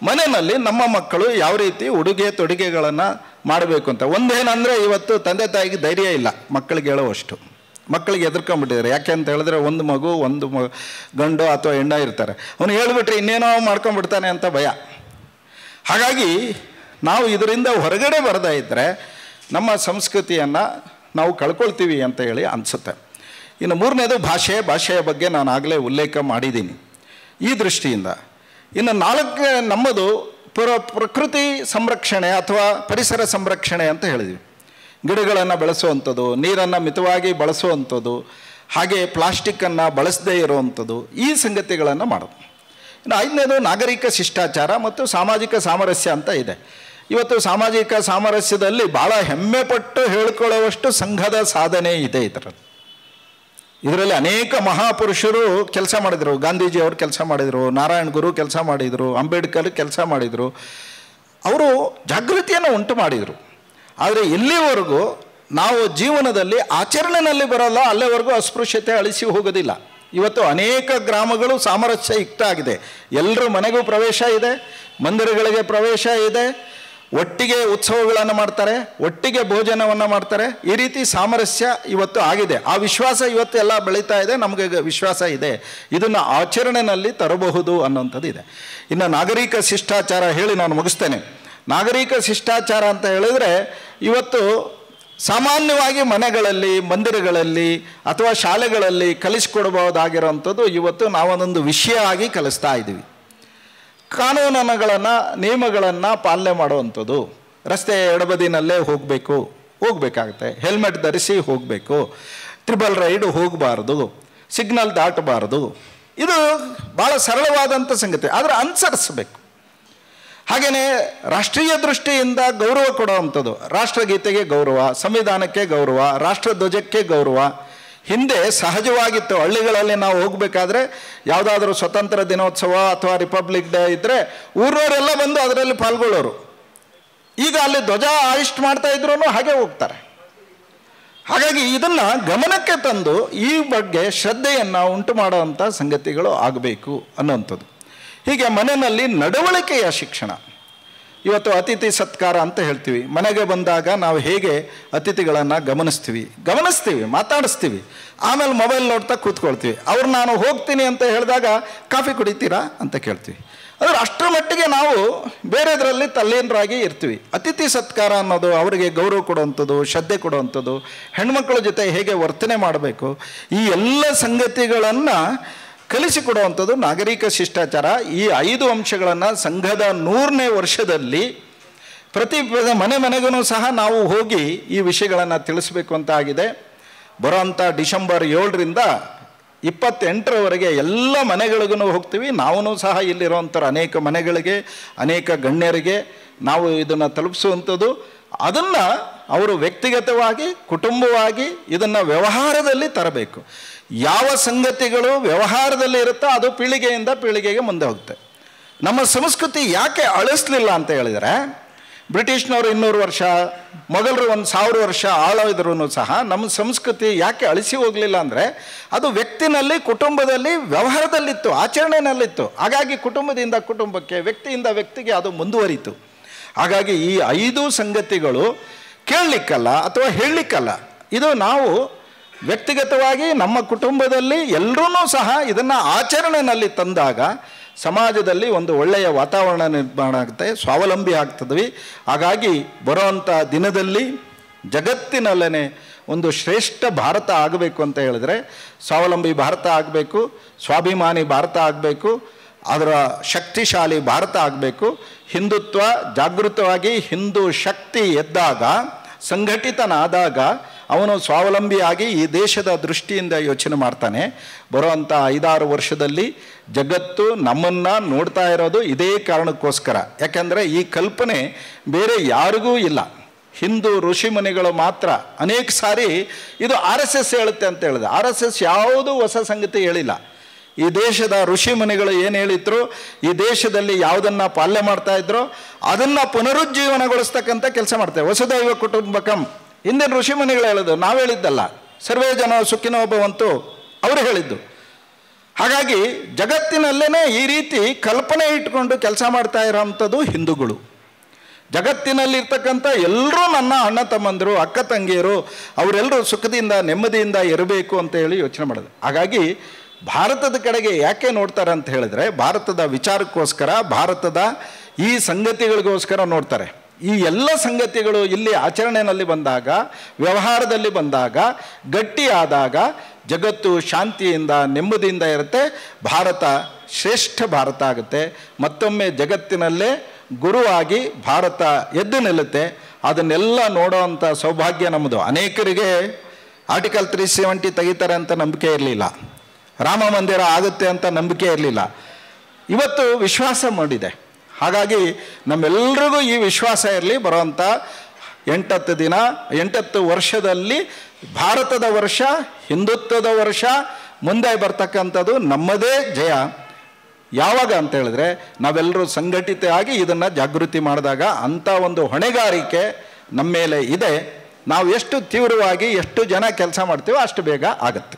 ಮನೆಯಲ್ಲಿ ನಮ್ಮ ಮಕ್ಕಳು ಯಾವ ರೀತಿ ಉಡುಗೆ ತೊಡುಗೆಗಳನ್ನು ಮಾಡಬೇಕು ಅಂತ ಒಂದೇನಂದರೆ, ಇವತ್ತು ತಂದೆ ತಾಯಿಗೆ ಧೈರ್ಯ ಇಲ್ಲ ಮಕ್ಕಳಿಗೆ ಹೇಳೋವಷ್ಟು. ಮಕ್ಕಳಿಗೆ ಎದುರ್ಕೊಂಡ್ಬಿಟ್ಟಿದ್ದಾರೆ. ಯಾಕೆ ಅಂತ ಹೇಳಿದ್ರೆ ಒಂದು ಮಗು, ಒಂದು ಗಂಡು ಅಥವಾ ಹೆಣ್ಣ ಇರ್ತಾರೆ. ಅವನು ಹೇಳಿಬಿಟ್ರೆ ಇನ್ನೇನೋ ಮಾಡ್ಕೊಂಡ್ಬಿಡ್ತಾನೆ ಅಂತ ಭಯ. ಹಾಗಾಗಿ ನಾವು ಇದರಿಂದ ಹೊರಗಡೆ ಬರದೇ ಇದ್ದರೆ ನಮ್ಮ ಸಂಸ್ಕೃತಿಯನ್ನು ನಾವು ಕಳ್ಕೊಳ್ತೀವಿ ಅಂತ ಹೇಳಿ ಅನಿಸುತ್ತೆ. ಇನ್ನು ಮೂರನೇದು ಭಾಷೆಯ ಬಗ್ಗೆ ನಾನು ಆಗಲೇ ಉಲ್ಲೇಖ ಮಾಡಿದ್ದೀನಿ. ಈ ದೃಷ್ಟಿಯಿಂದ ಇನ್ನು ನಮ್ಮದು ಪ್ರಕೃತಿ ಸಂರಕ್ಷಣೆ ಅಥವಾ ಪರಿಸರ ಸಂರಕ್ಷಣೆ ಅಂತ ಹೇಳಿದ್ವಿ. ಗಿಡಗಳನ್ನು ಬೆಳೆಸುವಂಥದ್ದು, ನೀರನ್ನು ಮಿತವಾಗಿ ಬಳಸುವಂಥದ್ದು, ಹಾಗೆ ಪ್ಲಾಸ್ಟಿಕ್ಕನ್ನು ಬಳಸದೇ ಇರುವಂಥದ್ದು, ಈ ಸಂಗತಿಗಳನ್ನು ಮಾಡೋದು. ಇನ್ನು ಐದನೇದು ನಾಗರಿಕ ಶಿಷ್ಟಾಚಾರ ಮತ್ತು ಸಾಮಾಜಿಕ ಸಾಮರಸ್ಯ ಅಂತ ಇದೆ. ಇವತ್ತು ಸಾಮಾಜಿಕ ಸಾಮರಸ್ಯದಲ್ಲಿ ಭಾಳ ಹೆಮ್ಮೆ ಪಟ್ಟು ಹೇಳ್ಕೊಳ್ಳುವಷ್ಟು ಸಂಘದ ಸಾಧನೆ ಇದೆ. ಇದರಲ್ಲಿ ಅನೇಕ ಮಹಾಪುರುಷರು ಕೆಲಸ ಮಾಡಿದರು. ಗಾಂಧೀಜಿಯವರು ಕೆಲಸ ಮಾಡಿದರು, ನಾರಾಯಣ ಗುರು ಕೆಲಸ ಮಾಡಿದರು, ಅಂಬೇಡ್ಕರ್ ಕೆಲಸ ಮಾಡಿದರು. ಅವರು ಜಾಗೃತಿಯನ್ನು ಉಂಟು ಮಾಡಿದರು. ಆದರೆ ಎಲ್ಲಿವರೆಗೂ ನಾವು ಜೀವನದಲ್ಲಿ ಆಚರಣೆಯಲ್ಲಿ ಬರೋಲ್ಲ ಅಲ್ಲಿವರೆಗೂ ಅಸ್ಪೃಶ್ಯತೆ ಅಳಿಸಿ ಹೋಗೋದಿಲ್ಲ. ಇವತ್ತು ಅನೇಕ ಗ್ರಾಮಗಳು ಸಾಮರಸ್ಯಯುಕ್ತ ಆಗಿದೆ. ಎಲ್ಲರ ಮನೆಗೂ ಪ್ರವೇಶ ಇದೆ, ಮಂದಿರಗಳಿಗೆ ಪ್ರವೇಶ ಇದೆ, ಒಟ್ಟಿಗೆ ಉತ್ಸವಗಳನ್ನು ಮಾಡ್ತಾರೆ, ಒಟ್ಟಿಗೆ ಭೋಜನವನ್ನು ಮಾಡ್ತಾರೆ. ಈ ರೀತಿ ಸಾಮರಸ್ಯ ಇವತ್ತು ಆಗಿದೆ. ಆ ವಿಶ್ವಾಸ ಇವತ್ತು ಎಲ್ಲ ಬೆಳೀತಾ ಇದೆ. ನಮಗೆ ವಿಶ್ವಾಸ ಇದೆ ಇದನ್ನು ಆಚರಣೆಯಲ್ಲಿ ತರಬಹುದು ಅನ್ನೋಂಥದ್ದು ಇದೆ. ಇನ್ನು ನಾಗರಿಕ ಶಿಷ್ಟಾಚಾರ ಹೇಳಿ ನಾನು ಮುಗಿಸ್ತೇನೆ. ನಾಗರಿಕ ಶಿಷ್ಟಾಚಾರ ಅಂತ ಹೇಳಿದ್ರೆ ಇವತ್ತು ಸಾಮಾನ್ಯವಾಗಿ ಮನೆಗಳಲ್ಲಿ, ಮಂದಿರಗಳಲ್ಲಿ ಅಥವಾ ಶಾಲೆಗಳಲ್ಲಿ ಕಲಿಸ್ಕೊಡ್ಬೋದಾಗಿರೋವಂಥದ್ದು ಇವತ್ತು ನಾವೊಂದೊಂದು ವಿಷಯ ಆಗಿ ಕಲಿಸ್ತಾ ಇದ್ದೀವಿ. ಕಾನೂನುಗಳನ್ನು, ನಿಯಮಗಳನ್ನು ಪಾಲನೆ ಮಾಡುವಂಥದ್ದು. ರಸ್ತೆ ಎಡಬದಿನಲ್ಲೇ ಹೋಗಬೇಕಾಗುತ್ತೆ, ಹೆಲ್ಮೆಟ್ ಧರಿಸಿ ಹೋಗಬೇಕು, ಟ್ರಿಬಲ್ ರೈಡ್ ಹೋಗಬಾರ್ದು, ಸಿಗ್ನಲ್ ದಾಟಬಾರ್ದು. ಇದು ಭಾಳ ಸರಳವಾದಂಥ ಸಂಗತಿ, ಆದರೆ ಅನುಸರಿಸಬೇಕು. ಹಾಗೆಯೇ ರಾಷ್ಟ್ರೀಯ ದೃಷ್ಟಿಯಿಂದ ಗೌರವ ಕೊಡುವಂಥದ್ದು. ರಾಷ್ಟ್ರಗೀತೆಗೆ ಗೌರವ, ಸಂವಿಧಾನಕ್ಕೆ ಗೌರವ, ರಾಷ್ಟ್ರಧ್ವಜಕ್ಕೆ ಗೌರವ. ಹಿಂದೆ ಸಹಜವಾಗಿತ್ತು. ಹಳ್ಳಿಗಳಲ್ಲಿ ನಾವು ಹೋಗಬೇಕಾದ್ರೆ ಯಾವುದಾದ್ರೂ ಸ್ವತಂತ್ರ ದಿನೋತ್ಸವ ಅಥವಾ ರಿಪಬ್ಲಿಕ್ ಡೇ ಇದ್ದರೆ ಊರವರೆಲ್ಲ ಬಂದು ಅದರಲ್ಲಿ ಪಾಲ್ಗೊಳ್ಳೋರು. ಈಗ ಅಲ್ಲಿ ಧ್ವಜ ಆಯಿಸ್ಟ್ ಮಾಡ್ತಾ ಇದ್ರೂ ಹಾಗೆ ಹೋಗ್ತಾರೆ. ಹಾಗಾಗಿ ಇದನ್ನು ಗಮನಕ್ಕೆ ತಂದು ಈ ಬಗ್ಗೆ ಶ್ರದ್ಧೆಯನ್ನು ಉಂಟು ಮಾಡುವಂಥ ಸಂಗತಿಗಳು ಆಗಬೇಕು ಅನ್ನೋವಂಥದ್ದು. ಹೀಗೆ ಮನೆಯಲ್ಲಿ ನಡವಳಿಕೆಯ ಶಿಕ್ಷಣ. ಇವತ್ತು ಅತಿಥಿ ಸತ್ಕಾರ ಅಂತ ಹೇಳ್ತೀವಿ. ಮನೆಗೆ ಬಂದಾಗ ನಾವು ಹೇಗೆ ಅತಿಥಿಗಳನ್ನು ಗಮನಿಸ್ತೀವಿ, ಮಾತಾಡಿಸ್ತೀವಿ, ಆಮೇಲೆ ಮೊಬೈಲ್ ನೋಡ್ತಾ ಕೂತ್ಕೊಳ್ತೀವಿ. ಅವ್ರು ನಾನು ಹೋಗ್ತೀನಿ ಅಂತ ಹೇಳಿದಾಗ ಕಾಫಿ ಕುಡಿತೀರಾ ಅಂತ ಕೇಳ್ತೀವಿ. ಆದರೆ ಅಷ್ಟರ ಮಟ್ಟಿಗೆ ನಾವು ಬೇರೆದರಲ್ಲಿ ತಲ್ಲೀನರಾಗಿ ಇರ್ತೀವಿ. ಅತಿಥಿ ಸತ್ಕಾರ ಅನ್ನೋದು ಅವರಿಗೆ ಗೌರವ ಕೊಡುವಂಥದ್ದು, ಶ್ರದ್ಧೆ ಕೊಡುವಂಥದ್ದು, ಹೆಣ್ಮಕ್ಳ ಜೊತೆ ಹೇಗೆ ವರ್ತನೆ ಮಾಡಬೇಕು, ಈ ಎಲ್ಲ ಸಂಗತಿಗಳನ್ನು ಕಲಿಸಿಕೊಡುವಂಥದ್ದು ನಾಗರಿಕ ಶಿಷ್ಟಾಚಾರ. ಈ 5 ಅಂಶಗಳನ್ನು ಸಂಘದ 100ನೇ ವರ್ಷದಲ್ಲಿ ಪ್ರತಿ ಮನೆಗೂ ಸಹ ನಾವು ಹೋಗಿ ಈ ವಿಷಯಗಳನ್ನು ತಿಳಿಸ್ಬೇಕು ಅಂತ ಆಗಿದೆ. ಬರೋಂಥ ಡಿಸೆಂಬರ್ 7ರಿಂದ 28ರವರೆಗೆ ಎಲ್ಲ ಮನೆಗಳಿಗೂ ಹೋಗ್ತೀವಿ. ನಾವೂ ಸಹ ಇಲ್ಲಿರುವಂಥವ್ರು ಅನೇಕ ಮನೆಗಳಿಗೆ, ಅನೇಕ ಗಣ್ಯರಿಗೆ ನಾವು ಇದನ್ನು ತಲುಪಿಸುವಂಥದ್ದು. ಅದನ್ನು ಅವರು ವ್ಯಕ್ತಿಗತವಾಗಿ, ಕುಟುಂಬವಾಗಿ ಇದನ್ನು ವ್ಯವಹಾರದಲ್ಲಿ ತರಬೇಕು. ಯಾವ ಸಂಗತಿಗಳು ವ್ಯವಹಾರದಲ್ಲಿ ಇರುತ್ತೋ ಅದು ಪೀಳಿಗೆಯಿಂದ ಪೀಳಿಗೆಗೆ ಮುಂದೆ ಹೋಗುತ್ತೆ. ನಮ್ಮ ಸಂಸ್ಕೃತಿ ಯಾಕೆ ಅಳಿಸ್ಲಿಲ್ಲ ಅಂತ ಹೇಳಿದರೆ, ಬ್ರಿಟಿಷ್ನವರು 200 ವರ್ಷ, ಮೊಘಲರು 1000 ವರ್ಷ ಆಳಿದ್ರೂ ಸಹ ನಮ್ಮ ಸಂಸ್ಕೃತಿ ಯಾಕೆ ಅಳಿಸಿ ಹೋಗಲಿಲ್ಲ ಅಂದರೆ ಅದು ವ್ಯಕ್ತಿನಲ್ಲಿ, ಕುಟುಂಬದಲ್ಲಿ, ವ್ಯವಹಾರದಲ್ಲಿತ್ತು, ಆಚರಣೆಯಲ್ಲಿತ್ತು. ಹಾಗಾಗಿ ಕುಟುಂಬದಿಂದ ಕುಟುಂಬಕ್ಕೆ, ವ್ಯಕ್ತಿಯಿಂದ ವ್ಯಕ್ತಿಗೆ ಅದು ಮುಂದುವರಿತು. ಹಾಗಾಗಿ ಈ 5 ಸಂಗತಿಗಳು ಕೇಳಲಿಕ್ಕಲ್ಲ ಅಥವಾ ಹೇಳಲಿಕ್ಕಲ್ಲ. ಇದು ನಾವು ವ್ಯಕ್ತಿಗತವಾಗಿ ನಮ್ಮ ಕುಟುಂಬದಲ್ಲಿ ಎಲ್ಲರೂ ಸಹ ಇದನ್ನು ಆಚರಣೆಯಲ್ಲಿ ತಂದಾಗ ಸಮಾಜದಲ್ಲಿ ಒಂದು ಒಳ್ಳೆಯ ವಾತಾವರಣ ನಿರ್ಮಾಣ ಆಗುತ್ತೆ, ಸ್ವಾವಲಂಬಿ ಆಗ್ತದ್ವಿ. ಹಾಗಾಗಿ ಬರೋವಂಥ ದಿನದಲ್ಲಿ ಜಗತ್ತಿನಲ್ಲೇ ಒಂದು ಶ್ರೇಷ್ಠ ಭಾರತ ಆಗಬೇಕು ಅಂತ ಹೇಳಿದ್ರೆ ಸ್ವಾವಲಂಬಿ ಭಾರತ ಆಗಬೇಕು, ಸ್ವಾಭಿಮಾನಿ ಭಾರತ ಆಗಬೇಕು, ಅದರ ಶಕ್ತಿಶಾಲಿ ಭಾರತ ಆಗಬೇಕು. ಹಿಂದುತ್ವ ಜಾಗೃತವಾಗಿ ಹಿಂದೂ ಶಕ್ತಿ ಎದ್ದಾಗ, ಸಂಘಟಿತನಾದಾಗ ಅವನು ಸ್ವಾವಲಂಬಿಯಾಗಿ ಈ ದೇಶದ ದೃಷ್ಟಿಯಿಂದ ಯೋಚನೆ ಮಾಡ್ತಾನೆ. ಬರುವಂಥ 5-6 ವರ್ಷದಲ್ಲಿ ಜಗತ್ತು ನಮ್ಮನ್ನು ನೋಡ್ತಾ ಇರೋದು ಇದೇ ಕಾರಣಕ್ಕೋಸ್ಕರ. ಯಾಕೆಂದರೆ ಈ ಕಲ್ಪನೆ ಬೇರೆ ಯಾರಿಗೂ ಇಲ್ಲ, ಹಿಂದೂ ಋಷಿಮುನಿಗಳು ಮಾತ್ರ. ಅನೇಕ ಸಾರಿ ಇದು RSS ಹೇಳುತ್ತೆ ಅಂತ ಹೇಳಿದೆ. RSS ಯಾವುದೂ ಹೊಸ ಸಂಗತಿ ಹೇಳಿಲ್ಲ. ಈ ದೇಶದ ಋಷಿ ಮುನಿಗಳು ಏನು ಹೇಳಿದ್ರು, ಈ ದೇಶದಲ್ಲಿ ಯಾವುದನ್ನು ಪಾಲನೆ ಮಾಡ್ತಾ ಇದ್ರು ಅದನ್ನು ಪುನರುಜ್ಜೀವನಗೊಳಿಸ್ತಕ್ಕಂಥ ಕೆಲಸ ಮಾಡ್ತೇವೆ. ವಸುದೈವ ಕುಟುಂಬಕಂ ಹಿಂದಿನ ಋಷಿ ಮುನಿಗಳು ಹೇಳೋದು, ನಾವು ಹೇಳಿದ್ದಲ್ಲ. ಸರ್ವೇ ಜನ ಸುಖಿನೋ ಭವಂತು ಅವರು ಹೇಳಿದ್ದು. ಹಾಗಾಗಿ ಜಗತ್ತಿನಲ್ಲೇ ಈ ರೀತಿ ಕಲ್ಪನೆ ಇಟ್ಕೊಂಡು ಕೆಲಸ ಮಾಡ್ತಾ ಇರೋವಂಥದ್ದು ಹಿಂದೂಗಳು. ಜಗತ್ತಿನಲ್ಲಿರ್ತಕ್ಕಂಥ ಎಲ್ಲರೂ ನನ್ನ ಅಣ್ಣ ತಮ್ಮಂದರು, ಅಕ್ಕ ತಂಗಿಯರು, ಅವರೆಲ್ಲರೂ ಸುಖದಿಂದ ನೆಮ್ಮದಿಯಿಂದ ಇರಬೇಕು ಅಂತ ಹೇಳಿ ಯೋಚನೆ ಮಾಡೋದು. ಹಾಗಾಗಿ ಭಾರತದ ಕಡೆಗೆ ಯಾಕೆ ನೋಡ್ತಾರೆ ಅಂತ ಹೇಳಿದ್ರೆ, ಭಾರತದ ವಿಚಾರಕ್ಕೋಸ್ಕರ, ಭಾರತದ ಈ ಸಂಗತಿಗಳಿಗೋಸ್ಕರ ನೋಡ್ತಾರೆ. ಈ ಎಲ್ಲ ಸಂಗತಿಗಳು ಇಲ್ಲಿ ಆಚರಣೆಯಲ್ಲಿ ಬಂದಾಗ, ವ್ಯವಹಾರದಲ್ಲಿ ಬಂದಾಗ, ಗಟ್ಟಿಯಾದಾಗ ಜಗತ್ತು ಶಾಂತಿಯಿಂದ ನೆಮ್ಮದಿಯಿಂದ ಇರುತ್ತೆ. ಭಾರತ ಶ್ರೇಷ್ಠ ಭಾರತ ಆಗುತ್ತೆ. ಮತ್ತೊಮ್ಮೆ ಜಗತ್ತಿನಲ್ಲೇ ಗುರುವಾಗಿ ಭಾರತ ಎದ್ದು ನಿಲ್ಲುತ್ತೆ. ಅದನ್ನೆಲ್ಲ ನೋಡೋವಂಥ ಸೌಭಾಗ್ಯ ನಮ್ಮದು. ಅನೇಕರಿಗೆ ಆರ್ಟಿಕಲ್ 370 ತೆಗಿತಾರೆ ಅಂತ ನಂಬಿಕೆ ಇರಲಿಲ್ಲ, ರಾಮ ಮಂದಿರ ಆಗುತ್ತೆ ಅಂತ ನಂಬಿಕೆ ಇರಲಿಲ್ಲ. ಇವತ್ತು ವಿಶ್ವಾಸ ಮಾಡಿದೆ. ಹಾಗಾಗಿ ನಮ್ಮೆಲ್ಲರಿಗೂ ಈ ವಿಶ್ವಾಸ ಇರಲಿ. ಬರುವಂಥ 8 ವರ್ಷದಲ್ಲಿ ಭಾರತದ ವರ್ಷ, ಹಿಂದುತ್ವದ ವರ್ಷ, ಮುಂದೆ ಬರ್ತಕ್ಕಂಥದ್ದು ನಮ್ಮದೇ ಜಯ. ಯಾವಾಗ ಅಂತ ಹೇಳಿದ್ರೆ, ನಾವೆಲ್ಲರೂ ಸಂಘಟಿತ ಆಗಿ ಇದನ್ನು ಜಾಗೃತಿ ಮಾಡಿದಾಗ ಅಂಥ ಒಂದು ಹೊಣೆಗಾರಿಕೆ ನಮ್ಮ ಮೇಲೆ ಇದೆ. ನಾವು ಎಷ್ಟು ತೀವ್ರವಾಗಿ ಎಷ್ಟು ಜನ ಕೆಲಸ ಮಾಡ್ತೀವೋ ಅಷ್ಟು ಬೇಗ ಆಗುತ್ತೆ.